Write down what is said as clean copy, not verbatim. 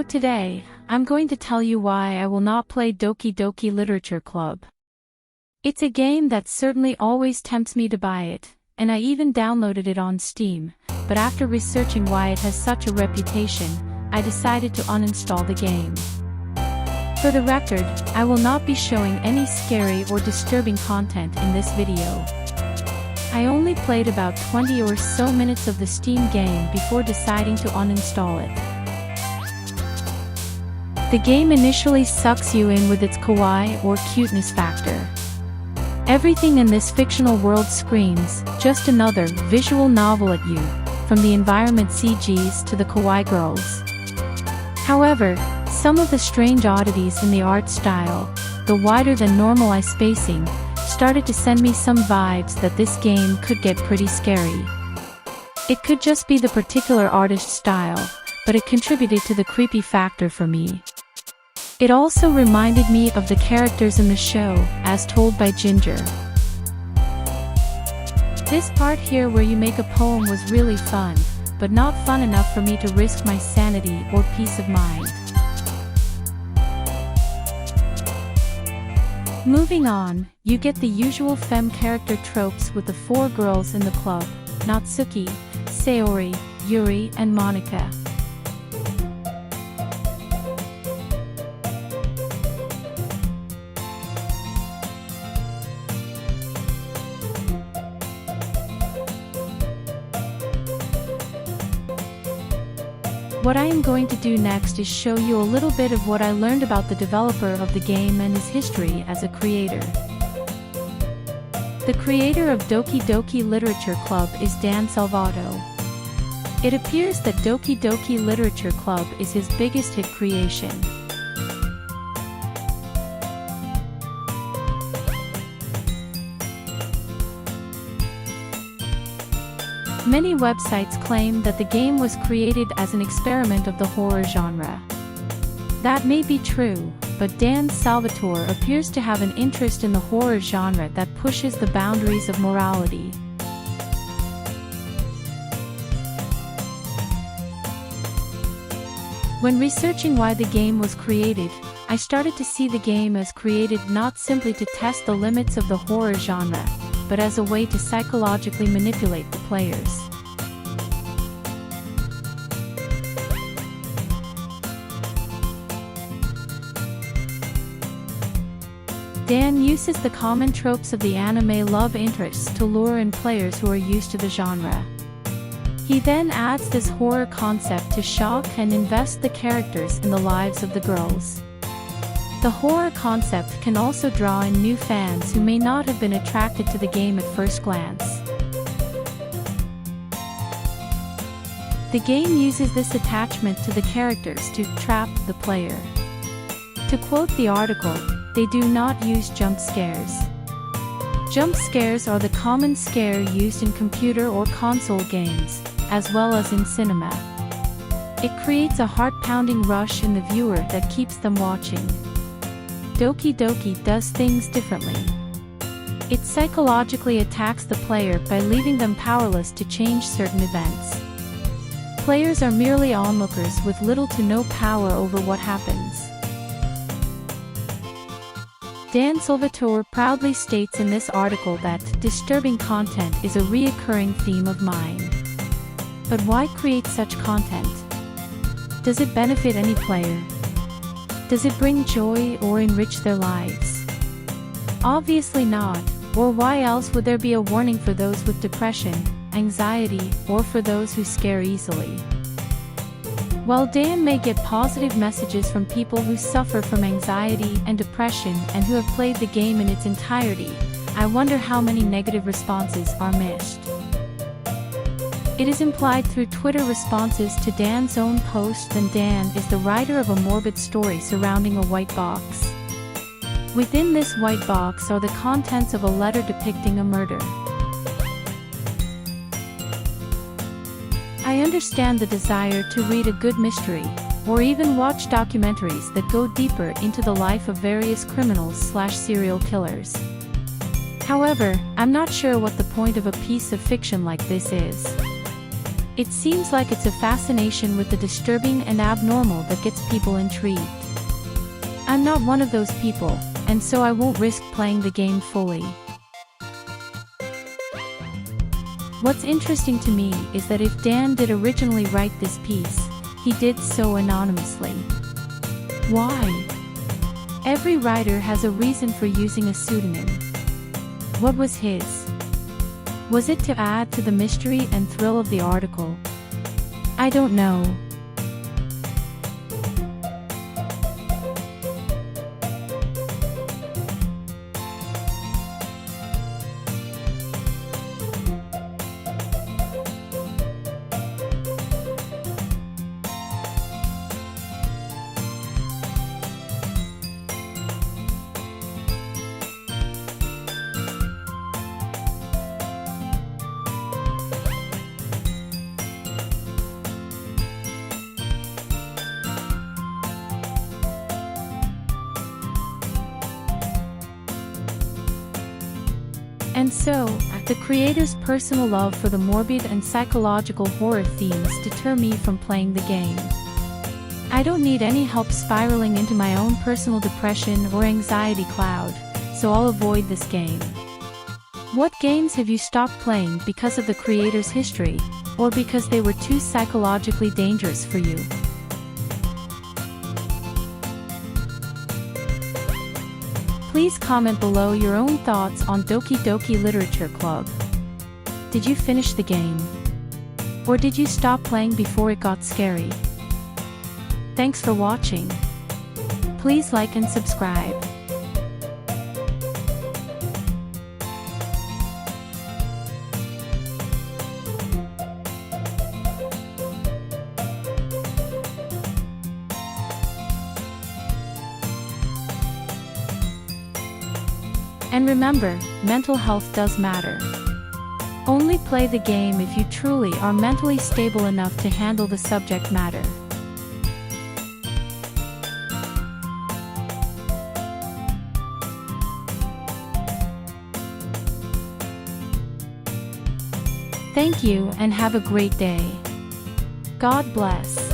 today, I'm going to tell you why I will not play Doki Doki Literature Club. It's a game that certainly always tempts me to buy it, and I even downloaded it on Steam, but after researching why it has such a reputation, I decided to uninstall the game. For the record, I will not be showing any scary or disturbing content in this video. I only played about 20 or so minutes of the Steam game before deciding to uninstall it. The game initially sucks you in with its kawaii or cuteness factor. Everything in this fictional world screams, just another visual novel at you, from the environment CGs to the kawaii girls. However, some of the strange oddities in the art style, the wider than normal eye spacing, started to send me some vibes that this game could get pretty scary. It could just be the particular artist style, but it contributed to the creepy factor for me. It also reminded me of the characters in the show, as told by Ginger. This part here where you make a poem was really fun, but not fun enough for me to risk my sanity or peace of mind. Moving on, you get the usual femme character tropes with the four girls in the club, Natsuki, Sayori, Yuri, and Monika. What I am going to do next is show you a little bit of what I learned about the developer of the game and his history as a creator. The creator of Doki Doki Literature Club is Dan Salvato. It appears that Doki Doki Literature Club is his biggest hit creation. Many websites claim that the game was created as an experiment of the horror genre. That may be true, but Dan Salvato appears to have an interest in the horror genre that pushes the boundaries of morality. When researching why the game was created, I started to see the game as created not simply to test the limits of the horror genre, but as a way to psychologically manipulate the players. Dan uses the common tropes of the anime love interests to lure in players who are used to the genre. He then adds this horror concept to shock and invest the characters in the lives of the girls. The horror concept can also draw in new fans who may not have been attracted to the game at first glance. The game uses this attachment to the characters to trap the player. To quote the article, they do not use jump scares. Jump scares are the common scare used in computer or console games, as well as in cinema. It creates a heart-pounding rush in the viewer that keeps them watching. Doki Doki does things differently. It psychologically attacks the player by leaving them powerless to change certain events. Players are merely onlookers with little to no power over what happens. Dan Salvato proudly states in this article that disturbing content is a reoccurring theme of mine. But why create such content? Does it benefit any player? Does it bring joy or enrich their lives? Obviously not, or why else would there be a warning for those with depression, anxiety, or for those who scare easily? While Dan may get positive messages from people who suffer from anxiety and depression and who have played the game in its entirety, I wonder how many negative responses are missed. It is implied through Twitter responses to Dan's own post that Dan is the writer of a morbid story surrounding a white box. Within this white box are the contents of a letter depicting a murder. I understand the desire to read a good mystery, or even watch documentaries that go deeper into the life of various criminals/serial killers. However, I'm not sure what the point of a piece of fiction like this is. It seems like it's a fascination with the disturbing and abnormal that gets people intrigued. I'm not one of those people, and so I won't risk playing the game fully. What's interesting to me is that if Dan did originally write this piece, he did so anonymously. Why? Every writer has a reason for using a pseudonym. What was his? Was it to add to the mystery and thrill of the article? I don't know. And so, the creator's personal love for the morbid and psychological horror themes deter me from playing the game. I don't need any help spiraling into my own personal depression or anxiety cloud, so I'll avoid this game. What games have you stopped playing because of the creator's history, or because they were too psychologically dangerous for you? Please comment below your own thoughts on Doki Doki Literature Club. Did you finish the game? Or did you stop playing before it got scary? Thanks for watching. Please like and subscribe. And remember, mental health does matter. Only play the game if you truly are mentally stable enough to handle the subject matter. Thank you and have a great day. God bless.